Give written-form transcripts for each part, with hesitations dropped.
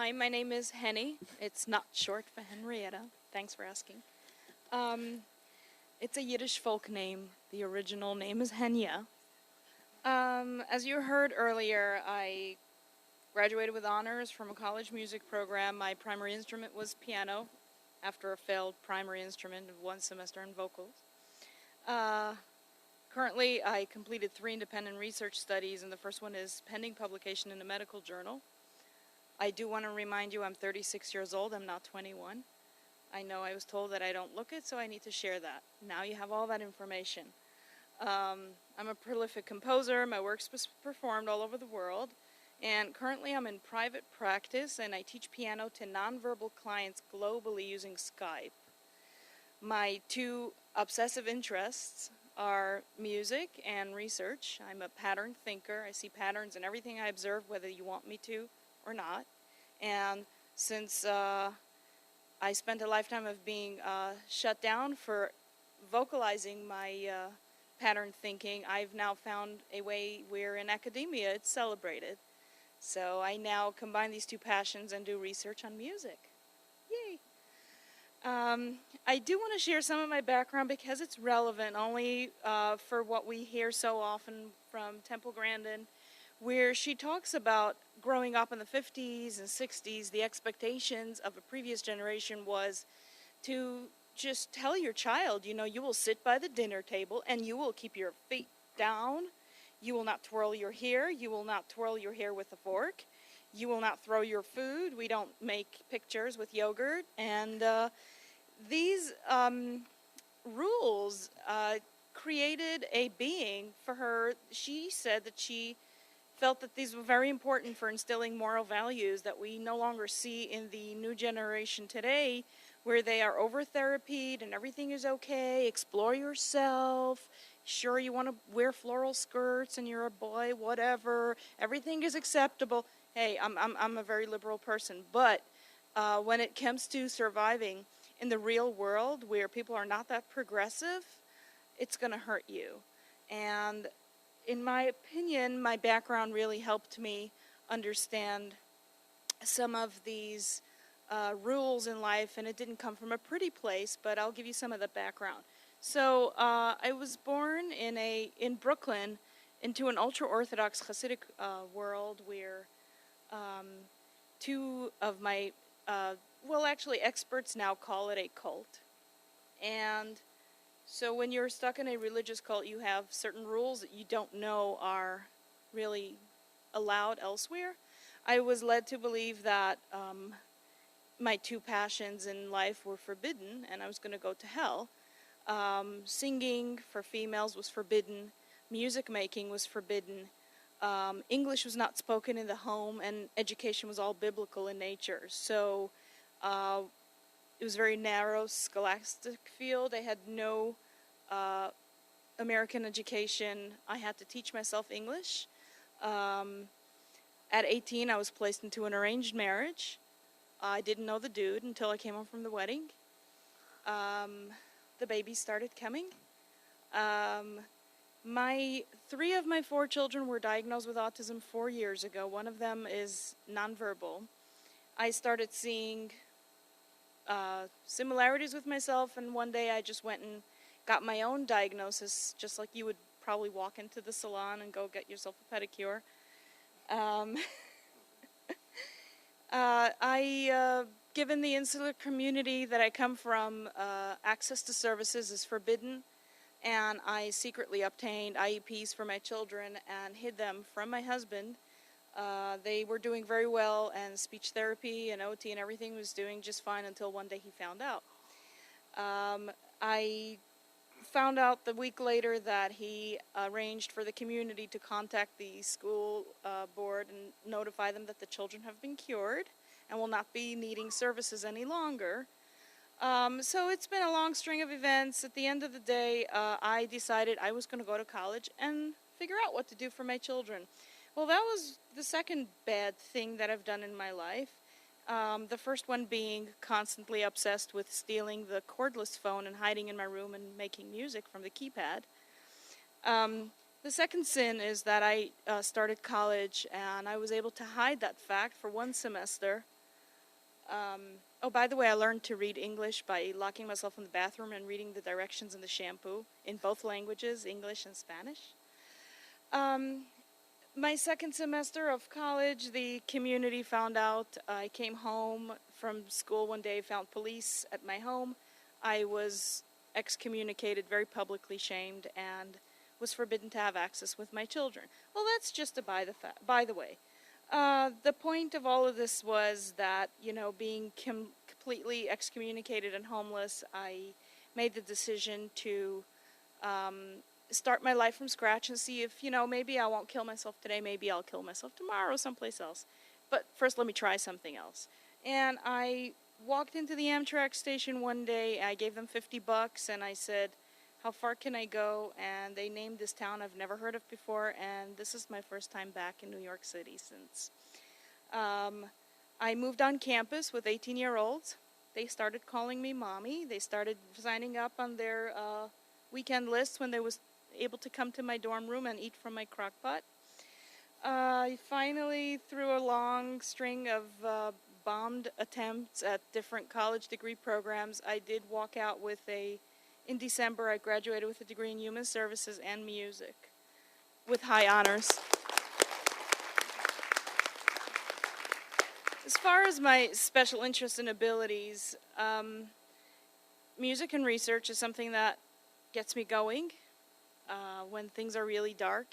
Hi, my name is Henny. It's not short for Henrietta. Thanks for asking. It's a Yiddish folk name. The original name is Henya. As you heard earlier, I graduated with honors from a college music program. My primary instrument was piano after a failed primary instrument of 1 semester in vocals. Currently, I completed 3 independent research studies, and the first one is pending publication in a medical journal. I do want to remind you I'm 36 years old. I'm not 21. I know I was told that I don't look it, so I need to share that. Now you have all that information. I'm a prolific composer. My work's performed all over the world. And currently I'm in private practice, and I teach piano to nonverbal clients globally using Skype. My 2 obsessive interests are music and research. I'm a pattern thinker. I see patterns in everything I observe, whether you want me to or not. And since I spent a lifetime of being shut down for vocalizing my pattern thinking, I've now found a way where in academia it's celebrated. So I now combine these 2 passions and do research on music. Yay! I do want to share some of my background because it's relevant only for what we hear so often from Temple Grandin, where she talks about growing up in the 50s and 60s, the expectations of a previous generation was to just tell your child, you know, you will sit by the dinner table and you will keep your feet down. You will not twirl your hair. You will not twirl your hair with a fork. You will not throw your food. We don't make pictures with yogurt. And these rules created a being for her. She said that she felt that these were very important for instilling moral values that we no longer see in the new generation today, where they are over-therapied and everything is okay, explore yourself, sure you want to wear floral skirts and you're a boy, whatever, everything is acceptable. Hey, I'm a very liberal person, but when it comes to surviving in the real world where people are not that progressive, it's going to hurt you. And in my opinion, my background really helped me understand some of these rules in life, and it didn't come from a pretty place, but I'll give you some of the background. So I was born in Brooklyn into an ultra-Orthodox Hasidic world where 2 of my, well, actually experts now call it a cult. And so when you're stuck in a religious cult, you have certain rules that you don't know are really allowed elsewhere. I was led to believe that my 2 passions in life were forbidden, and I was going to go to hell. Singing for females was forbidden. Music making was forbidden. English was not spoken in the home, and education was all biblical in nature. So it was a very narrow scholastic field. I had no American education. I had to teach myself English. At 18, I was placed into an arranged marriage. I didn't know the dude until I came home from the wedding. The babies started coming. 3 of my 4 children were diagnosed with autism 4 years ago. One of them is nonverbal. I started seeing similarities with myself, and one day I just went and got my own diagnosis, just like you would probably walk into the salon and go get yourself a pedicure. Given the insular community that I come from, access to services is forbidden, and I secretly obtained IEPs for my children and hid them from my husband. They were doing very well, and speech therapy and OT and everything was doing just fine until one day he found out. I found out the week later that he arranged for the community to contact the school board and notify them that the children have been cured and will not be needing services any longer. So it's been a long string of events. At the end of the day, I decided I was going to go to college and figure out what to do for my children. Well, that was the second bad thing that I've done in my life. The first one being constantly obsessed with stealing the cordless phone and hiding in my room and making music from the keypad. The second sin is that I started college and I was able to hide that fact for 1 semester Oh, by the way, I learned to read English by locking myself in the bathroom and reading the directions in the shampoo in both languages, English and Spanish. My second semester of college, the community found out. I came home from school one day, found police at my home. I was excommunicated, very publicly shamed, and was forbidden to have access with my children. Well, that's just a by the way. The point of all of this was that, you know, being completely excommunicated and homeless, I made the decision to start my life from scratch and see if, you know, maybe I won't kill myself today, maybe I'll kill myself tomorrow someplace else. But first let me try something else. And I walked into the Amtrak station one day, I gave them $50 and I said, how far can I go? And they named this town I've never heard of before, and this is my first time back in New York City since. I moved on campus with 18-year-olds. They started calling me mommy. They started signing up on their weekend lists when they was able to come to my dorm room and eat from my crock pot. I finally, through a long string of bombed attempts at different college degree programs, I did walk out with in December, I graduated with a degree in Human Services and Music with high honors. As far as my special interests and abilities, music and research is something that gets me going when things are really dark.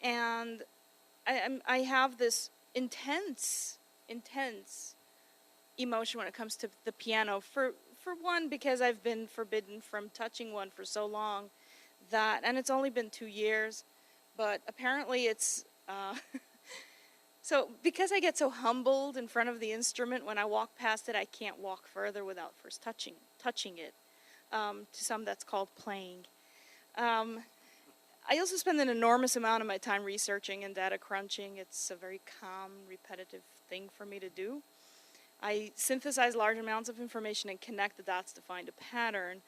And I have this intense emotion when it comes to the piano. For one, because I've been forbidden from touching one for so long and it's only been 2 years, but apparently it's, so because I get so humbled in front of the instrument, when I walk past it, I can't walk further without first touching it. To some that's called playing. I also spend an enormous amount of my time researching and data crunching. It's a very calm, repetitive thing for me to do. I synthesize large amounts of information and connect the dots to find a pattern.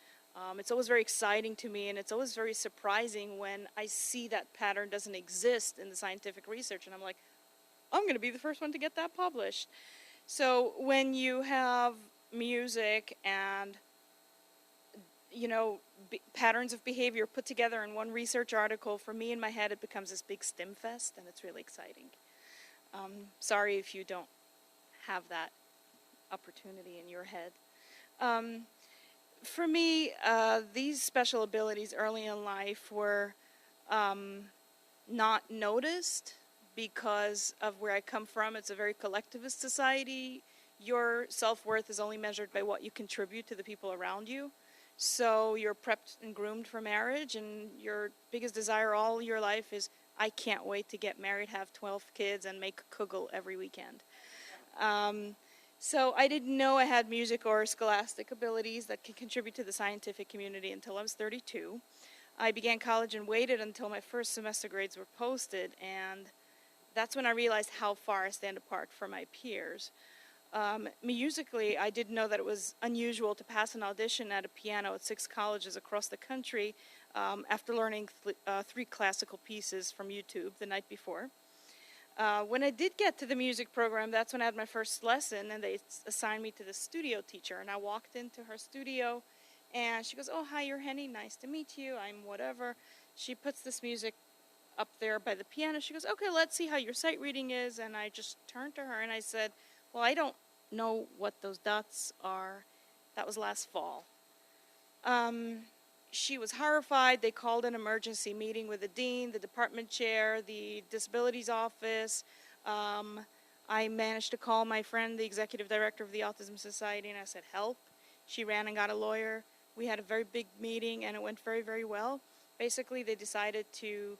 It's always very exciting to me, and it's always very surprising when I see that pattern doesn't exist in the scientific research, and I'm like, I'm going to be the first one to get that published. So when you have music and, you know, patterns of behavior put together in one research article, for me in my head it becomes this big stim fest, and it's really exciting. Sorry if you don't have that opportunity in your head. For me, these special abilities early in life were not noticed because of where I come from. It's a very collectivist society. Your self-worth is only measured by what you contribute to the people around you. So you're prepped and groomed for marriage, and your biggest desire all your life is, I can't wait to get married, have 12 kids, and make kugel every weekend. So I didn't know I had music or scholastic abilities that could contribute to the scientific community until I was 32. I began college and waited until my first semester grades were posted, and that's when I realized how far I stand apart from my peers. Musically, I didn't know that it was unusual to pass an audition at a piano at 6 colleges across the country after learning 3 classical pieces from YouTube the night before. When I did get to the music program, that's when I had my first lesson, and they assigned me to the studio teacher. And I walked into her studio, and she goes, oh, hi, you're Henny. Nice to meet you. I'm whatever. She puts this music up there by the piano. She goes, okay, let's see how your sight reading is. And I just turned to her, and I said, well, I don't know what those dots are. That was last fall. She was horrified. They called an emergency meeting with the dean, the department chair, the disabilities office. I managed to call my friend, the executive director of the Autism Society, and I said, help. She ran and got a lawyer. We had a very big meeting, and it went very, very well. Basically, they decided to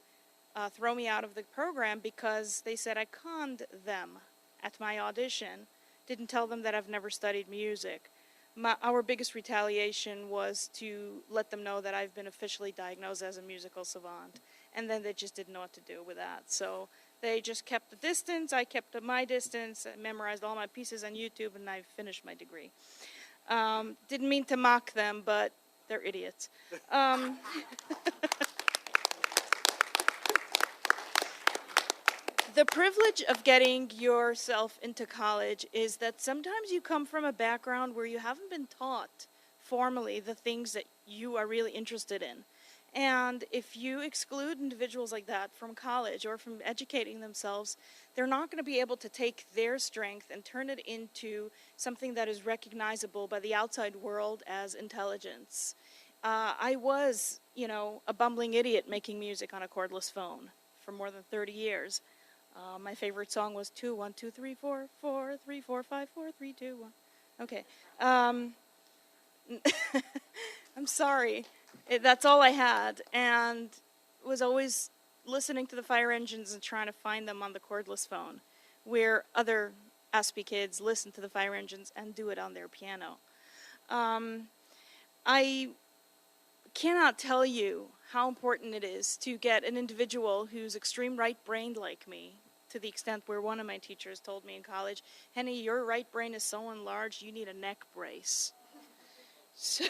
throw me out of the program because they said I conned them at my audition, didn't tell them that I've never studied music. Our biggest retaliation was to let them know that I've been officially diagnosed as a musical savant, and then they just didn't know what to do with that. So they just kept the distance, I kept my distance, I memorized all my pieces on YouTube, and I finished my degree. Didn't mean to mock them, but they're idiots. The privilege of getting yourself into college is that sometimes you come from a background where you haven't been taught formally the things that you are really interested in. And if you exclude individuals like that from college or from educating themselves, they're not going to be able to take their strength and turn it into something that is recognizable by the outside world as intelligence. I was, a bumbling idiot making music on a cordless phone for more than 30 years. My favorite song was 2, 1, 2, 3, 4, 4, 3, 4, 5, 4, 3, 2, 1. Okay. I'm sorry. That's all I had, and was always listening to the fire engines and trying to find them on the cordless phone, where other Aspie kids listen to the fire engines and do it on their piano. I cannot tell you how important it is to get an individual who's extreme right-brained like me, to the extent where one of my teachers told me in college, Henny, your right brain is so enlarged, you need a neck brace. So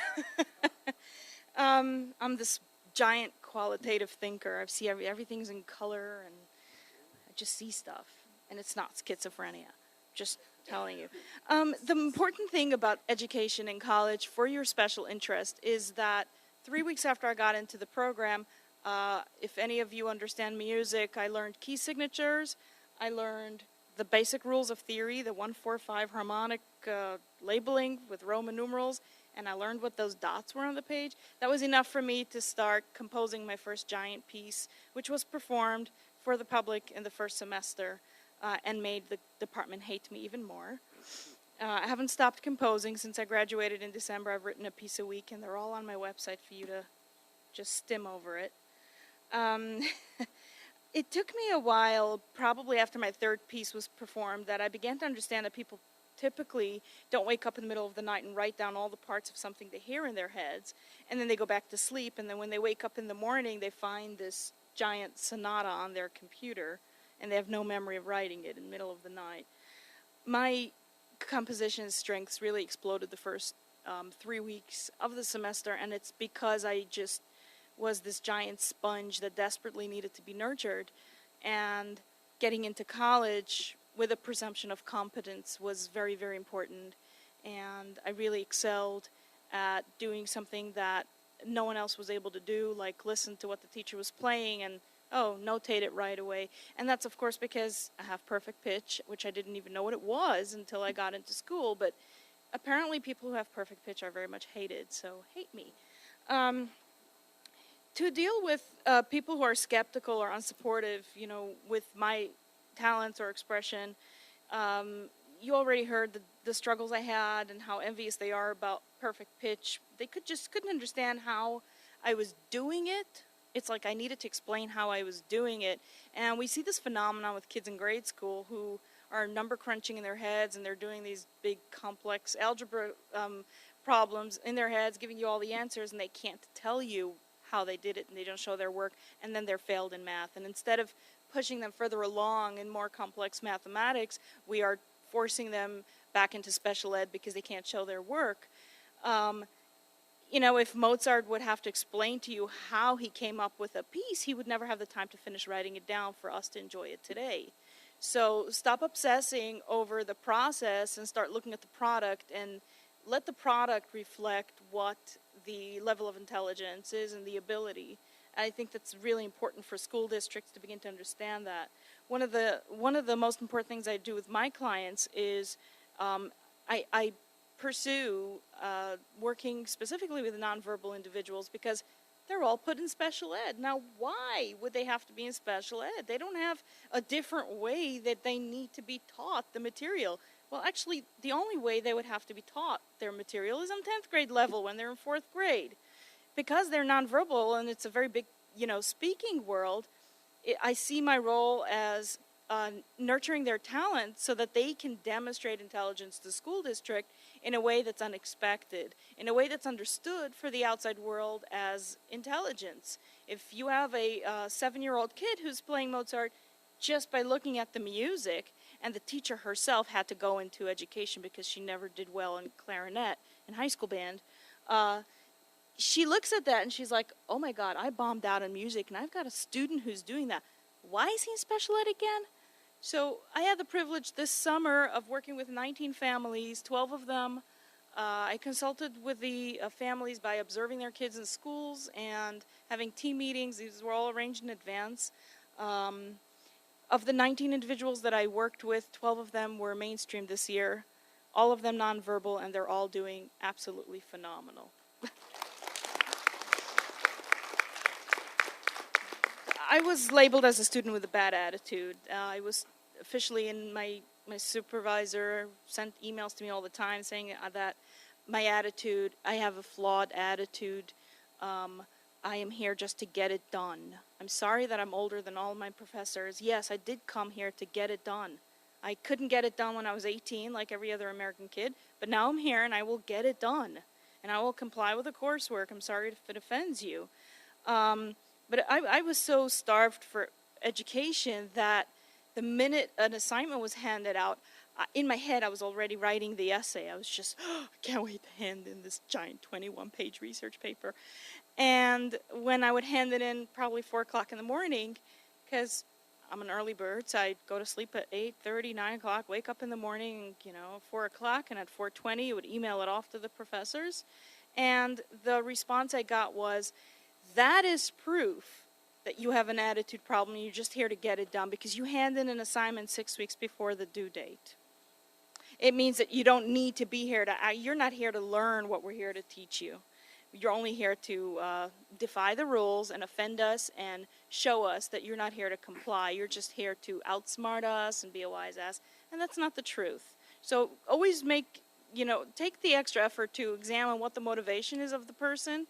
I'm this giant qualitative thinker. I see everything's in color, and I just see stuff. And it's not schizophrenia, just telling you. The important thing about education in college for your special interest is that 3 weeks after I got into the program, if any of you understand music, I learned key signatures. I learned the basic rules of theory, the 1-4-5 harmonic labeling with Roman numerals, and I learned what those dots were on the page. That was enough for me to start composing my first giant piece, which was performed for the public in the first semester and made the department hate me even more. I haven't stopped composing since I graduated in December. I've written a piece a week, and they're all on my website for you to just skim over it. It took me a while, probably after my third piece was performed, that I began to understand that people typically don't wake up in the middle of the night and write down all the parts of something they hear in their heads, and then they go back to sleep, and then when they wake up in the morning, they find this giant sonata on their computer, and they have no memory of writing it in the middle of the night. My composition strengths really exploded the first 3 weeks of the semester, and it's because I just was this giant sponge that desperately needed to be nurtured, and getting into college with a presumption of competence was very, very important, and I really excelled at doing something that no one else was able to do, like listen to what the teacher was playing and, notate it right away. And that's, of course, because I have perfect pitch, which I didn't even know what it was until I got into school, but apparently people who have perfect pitch are very much hated, so hate me. To deal with people who are skeptical or unsupportive, with my talents or expression, you already heard the struggles I had and how envious they are about perfect pitch. They couldn't understand how I was doing it. It's like I needed to explain how I was doing it. And we see this phenomenon with kids in grade school who are number crunching in their heads, and they're doing these big complex algebra problems in their heads, giving you all the answers, and they can't tell you how they did it, and they don't show their work, and then they're failed in math. And instead of pushing them further along in more complex mathematics, we are forcing them back into special ed because they can't show their work. If Mozart would have to explain to you how he came up with a piece, he would never have the time to finish writing it down for us to enjoy it today. So stop obsessing over the process and start looking at the product, and let the product reflect what the level of intelligence is and the ability. I think that's really important for school districts to begin to understand that. One of the most important things I do with my clients is I pursue working specifically with nonverbal individuals because they're all put in special ed. Now, why would they have to be in special ed? They don't have a different way that they need to be taught the material. Well, actually, the only way they would have to be taught their material is on 10th grade level when they're in 4th grade. Because they're nonverbal and it's a very big, speaking world, I see my role as nurturing their talent so that they can demonstrate intelligence to the school district in a way that's unexpected, in a way that's understood for the outside world as intelligence. If you have a 7-year-old kid who's playing Mozart, just by looking at the music, and the teacher herself had to go into education because she never did well in clarinet in high school band, she looks at that and she's like, oh my God, I bombed out in music and I've got a student who's doing that. Why is he in special ed again? So I had the privilege this summer of working with 19 families, 12 of them. I consulted with the families by observing their kids in schools and having team meetings. These were all arranged in advance. Of the 19 individuals that I worked with, 12 of them were mainstreamed this year, all of them nonverbal, and they're all doing absolutely phenomenal. I was labeled as a student with a bad attitude. I was officially in my supervisor sent emails to me all the time saying that my attitude, I have a flawed attitude. I am here just to get it done. I'm sorry that I'm older than all my professors. Yes, I did come here to get it done. I couldn't get it done when I was 18 like every other American kid, but now I'm here and I will get it done. And I will comply with the coursework. I'm sorry if it offends you. But I was so starved for education that the minute an assignment was handed out, in my head I was already writing the essay. I was just, oh, I can't wait to hand in this giant 21-page research paper. And when I would hand it in probably 4 o'clock in the morning, because I'm an early bird, so I'd go to sleep at 8:30, 9 o'clock, wake up in the morning, 4 o'clock, and at 4:20 you would email it off to the professors. And the response I got was, that is proof that you have an attitude problem and you're just here to get it done because you hand in an assignment 6 weeks before the due date. It means that you don't need to be here you're not here to learn what we're here to teach you. You're only here to defy the rules and offend us and show us that you're not here to comply. You're just here to outsmart us and be a wise ass. And that's not the truth. So always take the extra effort to examine what the motivation is of the person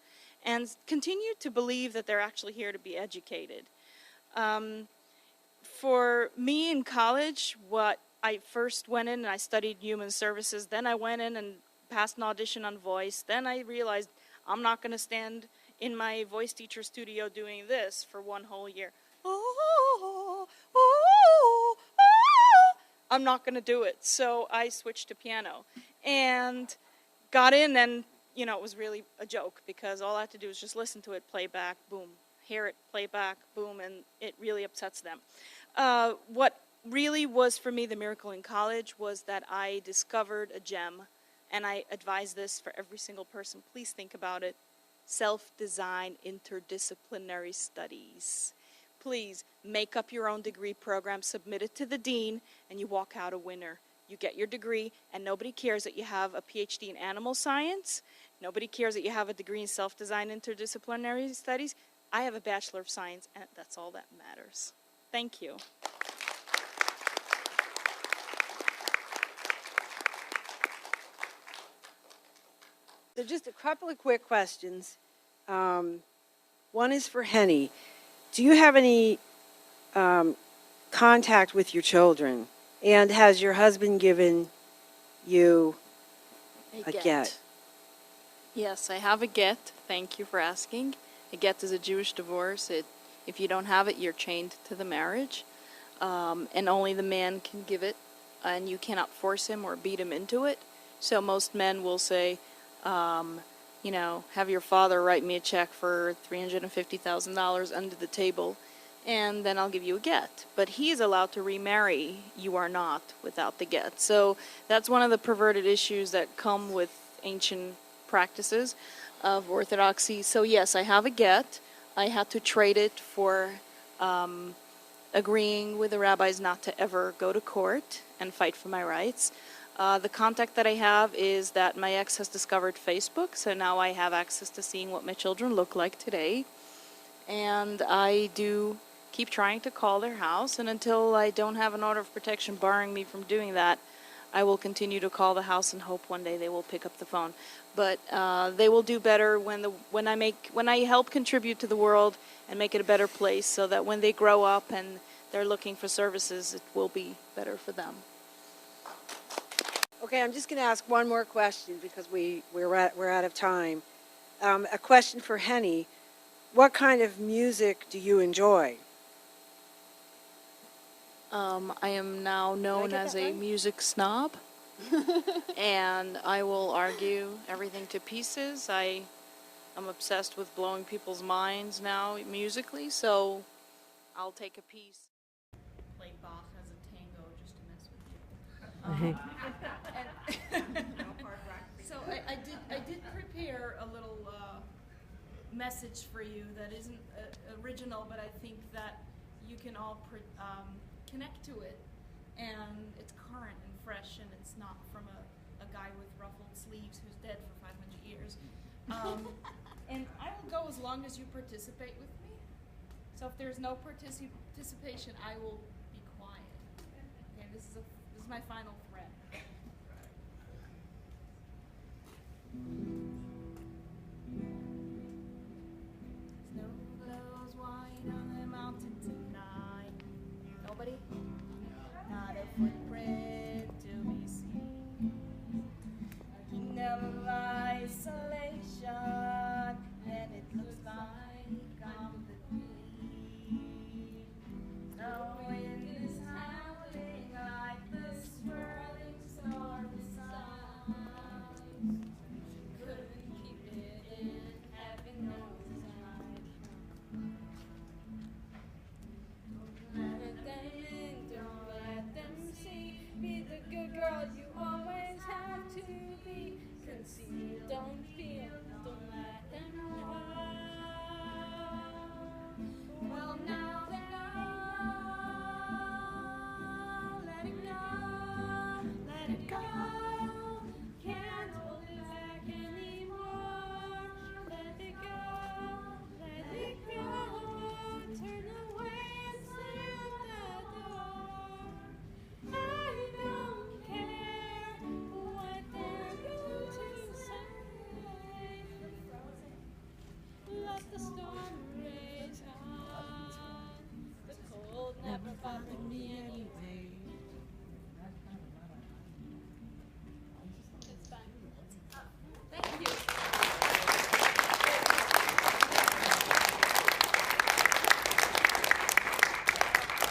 and continue to believe that they're actually here to be educated. For me in college, I first went in and I studied human services. Then I went in and passed an audition on voice. Then I realized I'm not going to stand in my voice teacher studio doing this for 1 whole year. I'm not going to do it. So I switched to piano and got in, and it was really a joke because all I had to do was just listen to it, play back, boom, hear it, play back, boom, and it really upsets them. What really was for me the miracle in college was that I discovered a gem, and I advise this for every single person. Please think about it. Self-design interdisciplinary studies. Please make up your own degree program, submit it to the dean, and you walk out a winner. You get your degree, and nobody cares that you have a Ph.D. in animal science. Nobody cares that you have a degree in self-design interdisciplinary studies. I have a Bachelor of Science, and that's all that matters. Thank you. So just a couple of quick questions. One is for Henny. Do you have any contact with your children? And has your husband given you a get? Yes, I have a get. Thank you for asking. A get is a Jewish divorce. If you don't have it, you're chained to the marriage. And only the man can give it, and you cannot force him or beat him into it. So most men will say, have your father write me a check for $350,000 under the table, and then I'll give you a get. But he is allowed to remarry. You are not without the get. So that's one of the perverted issues that come with ancient practices of Orthodoxy. So yes, I have a get. I had to trade it for agreeing with the rabbis not to ever go to court and fight for my rights. The contact that I have is that my ex has discovered Facebook, so now I have access to seeing what my children look like today. And I do keep trying to call their house, and until I don't have an order of protection barring me from doing that, I will continue to call the house and hope one day they will pick up the phone. But they will do better when I help contribute to the world and make it a better place, so that when they grow up and they're looking for services, it will be better for them. Okay, I'm just going to ask one more question because we're out of time. A question for Henny. What kind of music do you enjoy? I am now known as a music snob, and I will argue everything to pieces. I'm obsessed with blowing people's minds now musically, so I'll take a piece. Play Bach as a tango. So I did prepare a little message for you that isn't original, but I think that you can all connect to it, and it's current and fresh, and it's not from a guy with ruffled sleeves who's dead for 500 years. And I will go as long as you participate with me. So if there's no participation, I will be quiet. Okay, this is my final threat. Snow glows white on the mountain tonight. Nobody? Not a footprint to be seen. No isolation, and it looks like I'm the queen. No wind is howling like the swirling storm beside. Couldn't keep it in, heaven knows Don't let them in, don't let them see. Be the good girl you always have to be. Conceal, don't feel, no